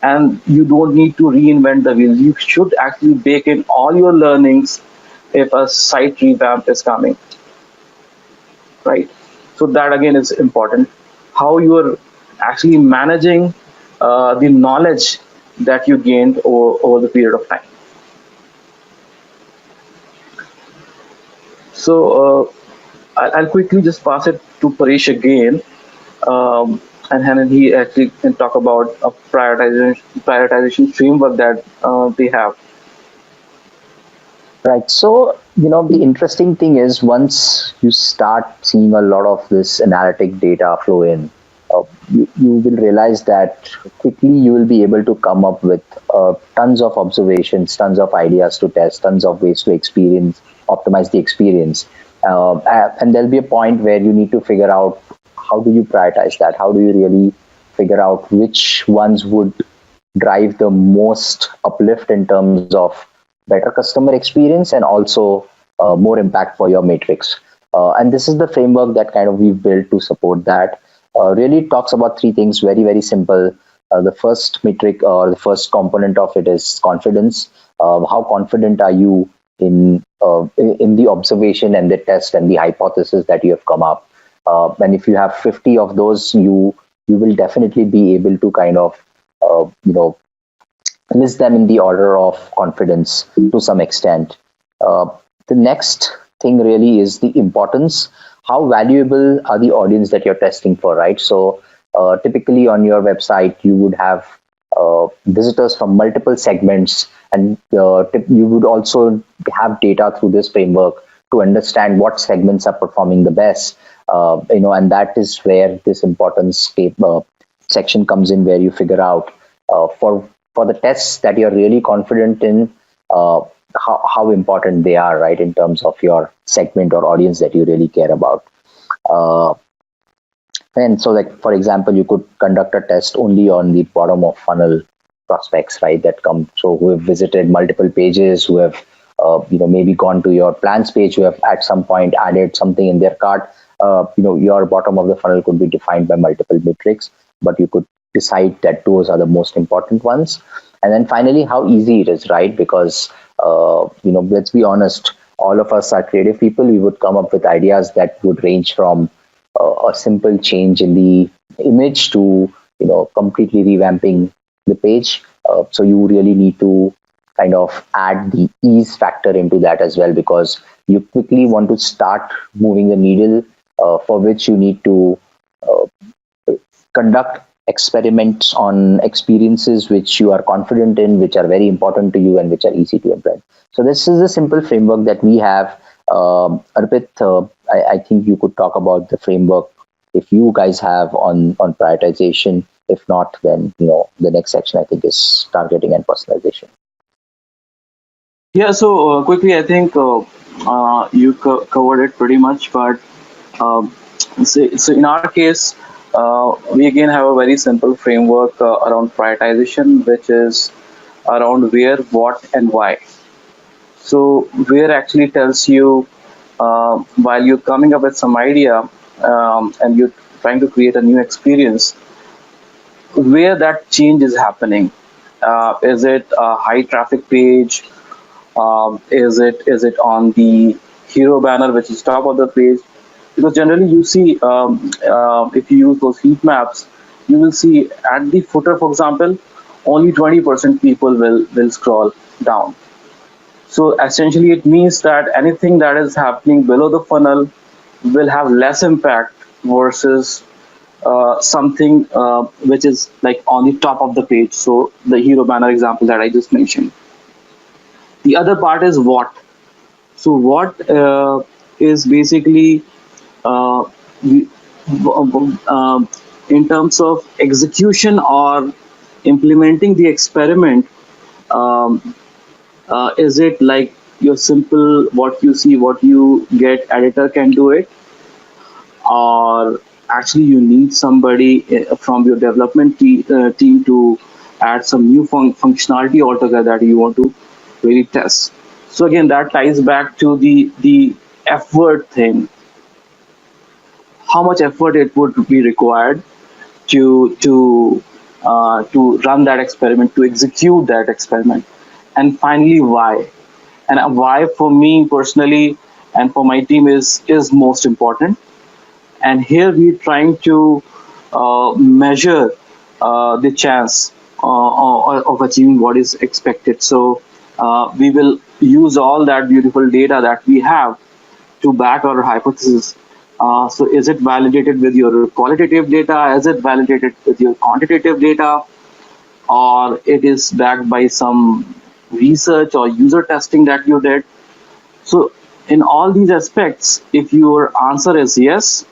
and you don't need to reinvent the wheel. You should actually bake in all your learnings if a site revamp is coming, right? So that again is important, how you are actually managing the knowledge that you gained over the period of time. So I'll quickly just pass it to Paresh again, and then he actually can talk about a prioritization framework that they have. Right. So, the interesting thing is once you start seeing a lot of this analytic data flow in, you will realize that quickly you will be able to come up with tons of observations, tons of ideas to test, tons of ways to optimize the experience. And there'll be a point where you need to figure out how do you prioritize that? How do you really figure out which ones would drive the most uplift in terms of better customer experience and also more impact for your matrix. And this is the framework that kind of we've built to support that. Really talks about three things, very, very simple. The first metric or the first component of it is confidence. How confident are you in the observation and the test and the hypothesis that you have come up? And if you have 50 of those, you will definitely be able to kind of you know list them in the order of confidence to some extent. Uh, the next thing really is the importance. How valuable are the audience that you're testing for, right? So, typically on your website, you would have visitors from multiple segments, and you would also have data through this framework to understand what segments are performing the best. And that is where this importance section comes in, where you figure out for the tests that you're really confident in, how important they are, right, in terms of your segment or audience that you really care about. Uh, and so, like, for example, you could conduct a test only on the bottom of funnel prospects, right, that come, so who have visited multiple pages, who have, maybe gone to your plans page, who have at some point added something in their cart. Your bottom of the funnel could be defined by multiple metrics, but you could decide that those are the most important ones. And then finally, how easy it is, right? Because, let's be honest, all of us are creative people. We would come up with ideas that would range from a simple change in the image to, completely revamping the page. So you really need to kind of add the ease factor into that as well, because you quickly want to start moving the needle, for which you need to uh, conduct experiments on experiences which you are confident in, which are very important to you, and which are easy to implement. So this is a simple framework that we have. Arpit, I think you could talk about the framework if you guys have on prioritization. If not, then the next section I think is targeting and personalization. Yeah, so quickly, I think you covered it pretty much, but um, so in our case, we again have a very simple framework around prioritization, which is around where, what, and why. So where actually tells you while you're coming up with some idea and you're trying to create a new experience, where that change is happening. Is it a high traffic page? Is it on the hero banner, which is top of the page? Because generally you see, if you use those heat maps, you will see at the footer, for example, only 20% people will scroll down. So essentially, it means that anything that is happening below the funnel will have less impact versus something which is like on the top of the page. So the hero banner example that I just mentioned. The other part is what. So what is basically uh, we- um, in terms of execution or implementing the experiment. Um, is it like your simple what you see, what you get, editor can do it, or actually you need somebody from your development team to add some new functionality altogether that you want to really test. So again, that ties back to the effort thing, how much effort it would be required to run that experiment, to execute that experiment, and finally why. And why for me personally and for my team is most important. And here we're trying to measure the chance of achieving what is expected. So we will use all that beautiful data that we have to back our hypothesis. So is it validated with your qualitative data? Is it validated with your quantitative data? Or it is backed by some research or user testing that you did? So in all these aspects, if your answer is yes,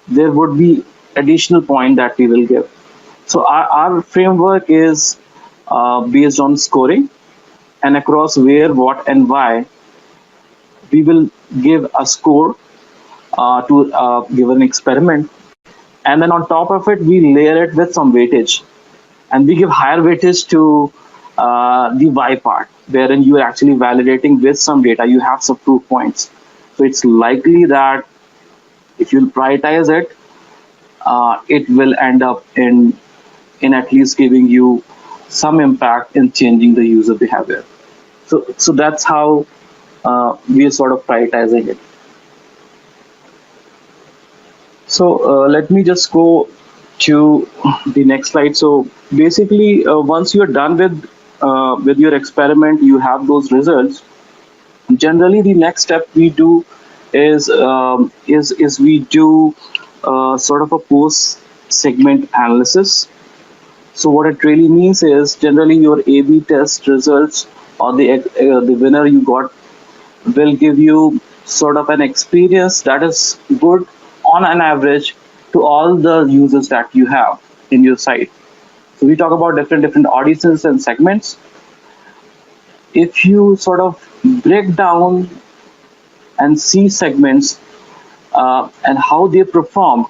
there would be additional point that we will give. So our framework is based on scoring, and across where, what, and why, we will give a score to give an experiment, and then on top of it, we layer it with some weightage, and we give higher weightage to the why part, wherein you are actually validating with some data. You have some proof points, so it's likely that if you prioritize it, it will end up in at least giving you some impact in changing the user behavior. So that's how we are sort of prioritizing it. So let me just go to the next slide. So basically, once you're done with your experiment, you have those results. Generally, the next step we do is we do sort of a post segment analysis. So what it really means is generally your A/B test results or the winner you got will give you sort of an experience that is good on an average to all the users that you have in your site. So we talk about different audiences and segments. If you sort of break down and see segments and how they performed,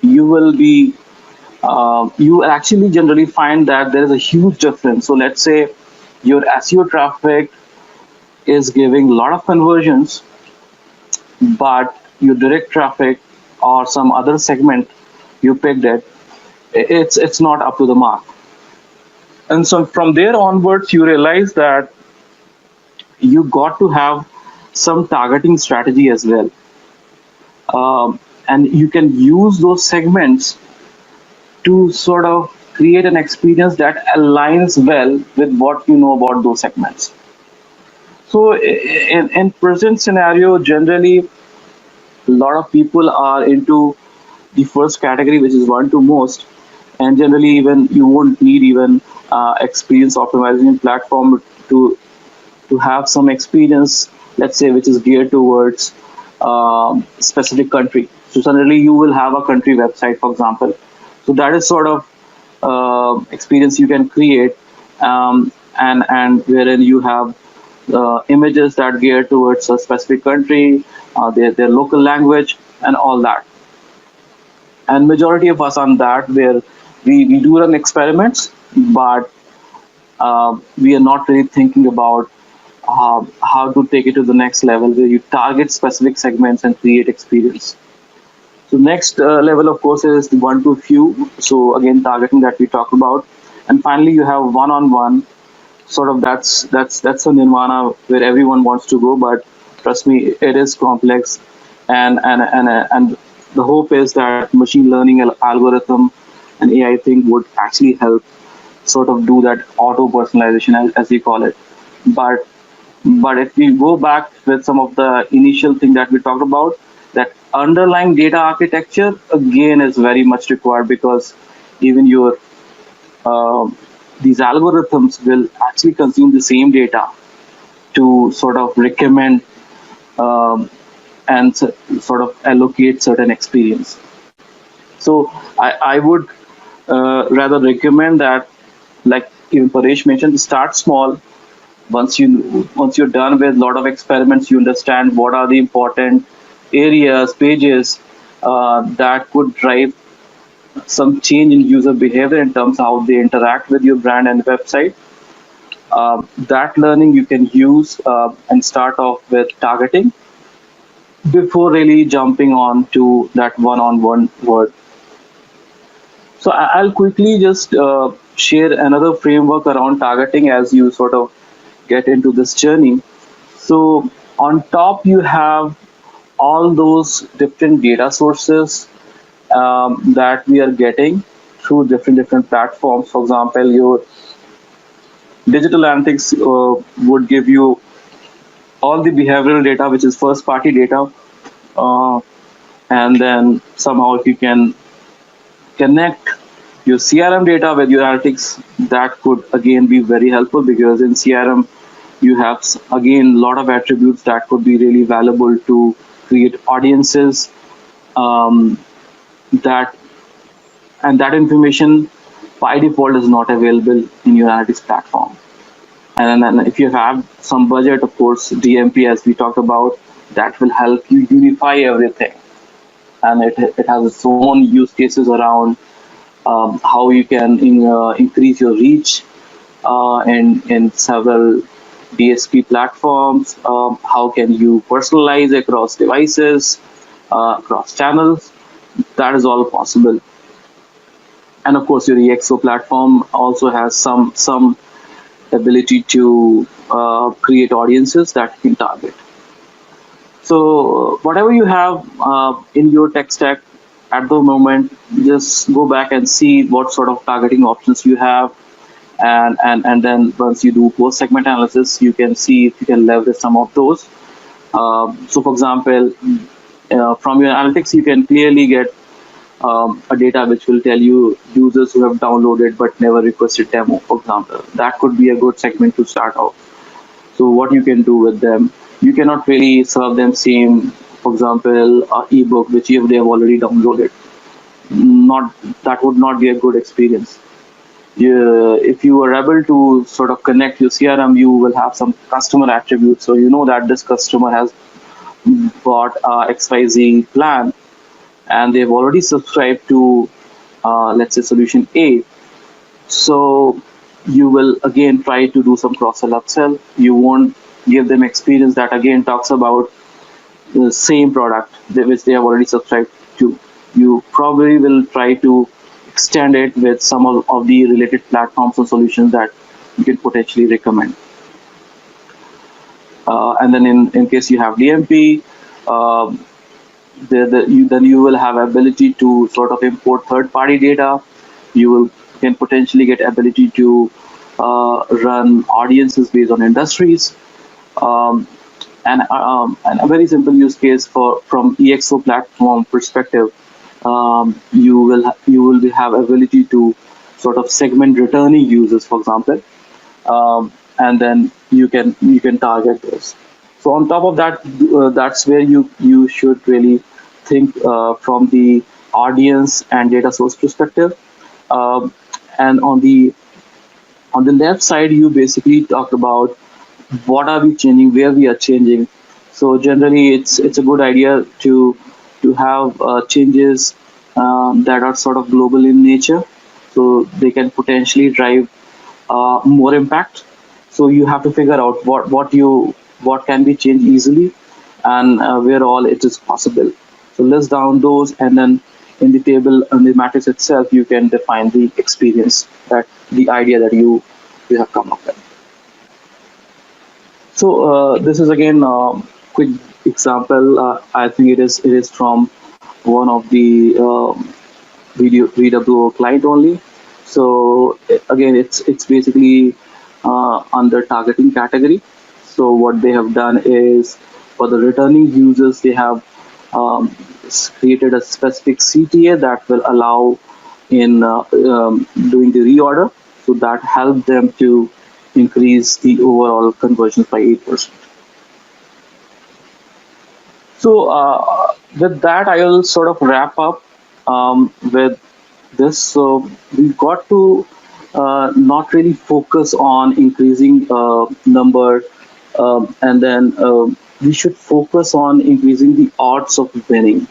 you will be you will actually generally find that there is a huge difference. So let's say your SEO traffic is giving a lot of conversions, but your direct traffic or some other segment you picked it's not up to the mark. And so from there onwards, you realize that you got to have some targeting strategy as well. And you can use those segments to sort of create an experience that aligns well with what you know about those segments. So in present scenario, generally, a lot of people are into the first category, which is one to most, and generally even you won't need even experience optimization platform to have some experience, let's say, which is geared towards specific country. So suddenly you will have a country website, for example. So that is sort of experience you can create, and wherein you have images that gear towards a specific country, their local language, and all that. And majority of us on that, where we do run experiments, but we are not really thinking about how to take it to the next level, where you target specific segments and create experience. So next level, of course, is the one to few. So again, targeting that we talked about, and finally you have one-on-one. Sort of that's a nirvana where everyone wants to go, but trust me, it is complex, and the hope is that machine learning algorithm and AI thing would actually help sort of do that auto personalization as we call it. But if we go back with some of the initial thing that we talked about, that underlying data architecture again is very much required, because even your these algorithms will actually consume the same data to sort of recommend and sort of allocate certain experience. So I would rather recommend that, like even Paresh mentioned, start small. Once you're done with a lot of experiments, you understand what are the important areas, pages that could drive some change in user behavior in terms of how they interact with your brand and website. That learning you can use and start off with targeting before really jumping on to that one-on-one word. So I'll quickly just share another framework around targeting as you sort of get into this journey. So on top, you have all those different data sources that we are getting through different platforms. For example, your digital analytics would give you all the behavioral data, which is first party data, and then somehow if you can connect your CRM data with your analytics, that could again be very helpful, because in CRM You have again a lot of attributes that could be really valuable to create audiences, um, that and that information by default is not available in your analytics platform. And then if you have some budget, of course, DMP, as we talked about, that will help you unify everything. And it has its own use cases around how you can increase your reach in several DSP platforms. How can you personalize across devices, across channels? That is all possible. And of course, your EXO platform also has some ability to create audiences that you can target. So whatever you have in your tech stack at the moment, just go back and see what sort of targeting options you have, and then once you do post segment analysis, you can see if you can leverage some of those. So for example, from your analytics, you can clearly get a data which will tell you users who have downloaded but never requested demo, for example. That could be a good segment to start off. So what you can do with them, you cannot really serve them same, for example, ebook which if they have already downloaded. Not that would not be a good experience. If you are able to sort of connect your CRM, you will have some customer attributes. So you know that this customer has bought a XYZ plan and they've already subscribed to, let's say, solution A. So you will again try to do some cross-sell upsell. You won't give them experience that again talks about the same product which they have already subscribed to. You probably will try to extend it with some of the related platforms and solutions that you can potentially recommend. And then in case you have DMP, then you will have ability to sort of import third-party data. You can potentially get ability to run audiences based on industries, and a very simple use case from EXO platform perspective. You will have ability to sort of segment returning users, for example, and then you can target those. So on top of that, that's where you should really think from the audience and data source perspective. And on the left side, you basically talk about what are we changing, where we are changing. So generally, it's a good idea to have changes that are sort of global in nature, so they can potentially drive more impact. So you have to figure out what can be changed easily, and where all it is possible. So list down those, and then in the table and the matrix itself, you can define the experience, that the idea that you have come up with. So this is again a quick example. I think it is from one of the VWO client only. So again, it's basically under targeting category. So what they have done is, for the returning users, they have created a specific CTA that will allow in doing the reorder. So that helped them to increase the overall conversions by 8%. So with that, I will sort of wrap up with this. So we've got to not really focus on increasing number, and then we should focus on increasing the odds of winning,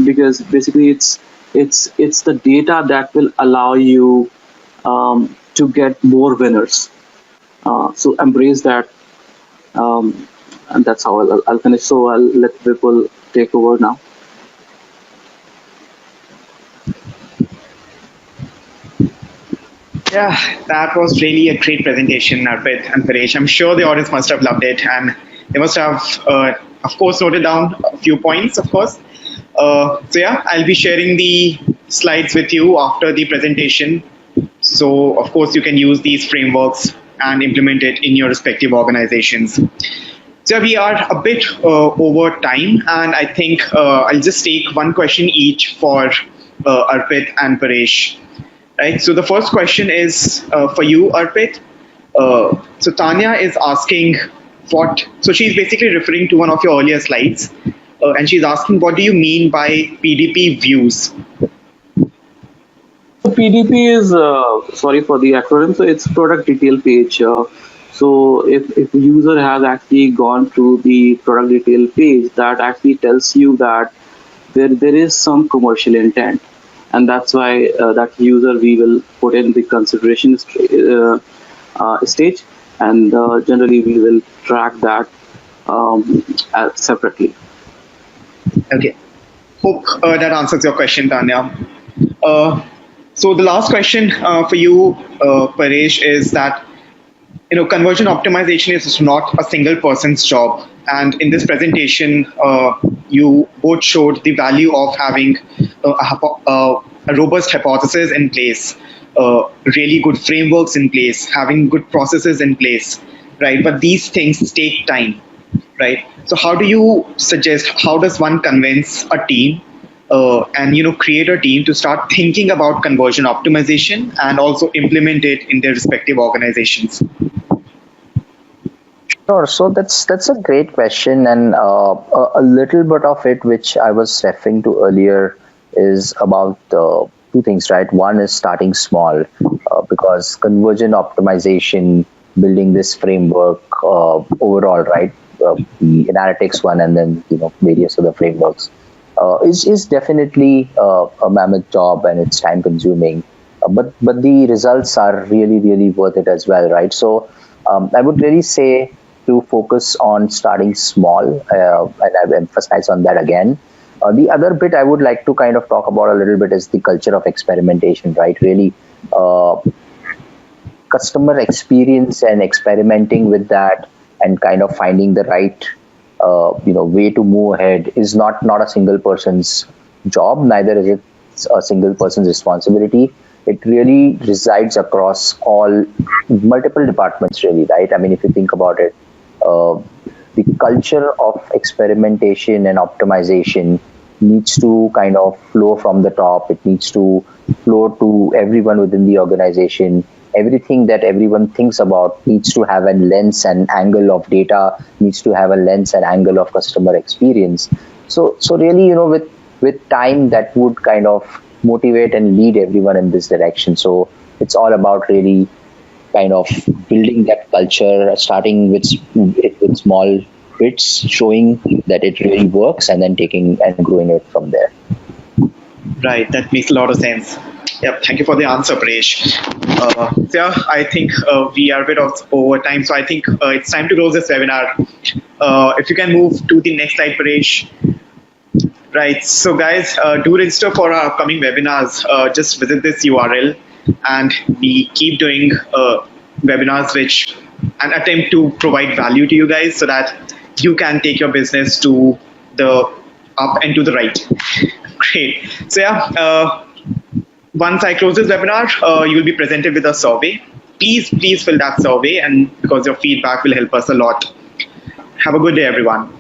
because basically it's the data that will allow you to get more winners. So embrace that, and that's how I'll finish. So I'll let Vipul take over now. Yeah, that was really a great presentation, Arpit and Paresh. I'm sure the audience must have loved it, and they must have, of course, noted down a few points, of course. So yeah, I'll be sharing the slides with you after the presentation. So of course, you can use these frameworks and implement it in your respective organizations. So we are a bit over time, and I think I'll just take one question each for Arpit and Paresh. Right. So the first question is for you, Arpit. So Tanya is asking so she's basically referring to one of your earlier slides, and she's asking, what do you mean by PDP views? So PDP is, sorry for the acronym, so it's product detail page. So if the user has actually gone to the product detail page, that actually tells you that there is some commercial intent, and that's why that user we will put in the consideration stage, and generally we will track that separately. Okay. Hope that answers your question, Tanya. Uh, so the last question for you, Paresh, is that conversion optimization is not a single person's job. And in this presentation, you both showed the value of having a robust hypothesis in place, really good frameworks in place, having good processes in place, right? But these things take time, right? So how do you suggest, how does one convince a team and create a team to start thinking about conversion optimization and also implement it in their respective organizations? Sure. So that's a great question, and a little bit of it, which I was referring to earlier, is about two things, right? One is starting small, because conversion optimization, building this framework overall, right? The analytics one, and then various other frameworks, is definitely a mammoth job, and it's time consuming. But the results are really worth it as well, right? So I would really say to focus on starting small, and I've emphasized on that again. The other bit I would like to kind of talk about a little bit is the culture of experimentation, right? Really, customer experience and experimenting with that, and kind of finding the right, way to move ahead is not a single person's job. Neither is it a single person's responsibility. It really resides across all multiple departments, really, right? I mean, if you think about it, the culture of experimentation and optimization needs to kind of flow from the top. It needs to flow to everyone within the organization. Everything that everyone thinks about needs to have a lens and angle of data, needs to have a lens and angle of customer experience. So really, with time, that would kind of motivate and lead everyone in this direction. So it's all about really kind of building that culture, starting with small bits, showing that it really works, and then taking and growing it from there. Right, that makes a lot of sense. Yep, thank you for the answer, Paresh. So yeah, I think we are a bit of over time, so I think it's time to close this webinar. If you can move to the next slide, Paresh. Right, so guys, do register for our upcoming webinars. Just visit this URL, and we keep doing webinars which an attempt to provide value to you guys so that you can take your business to the up and to the right. Great. So yeah, once I close this webinar, you will be presented with a survey. Please fill that survey, and because your feedback will help us a lot. Have a good day, everyone.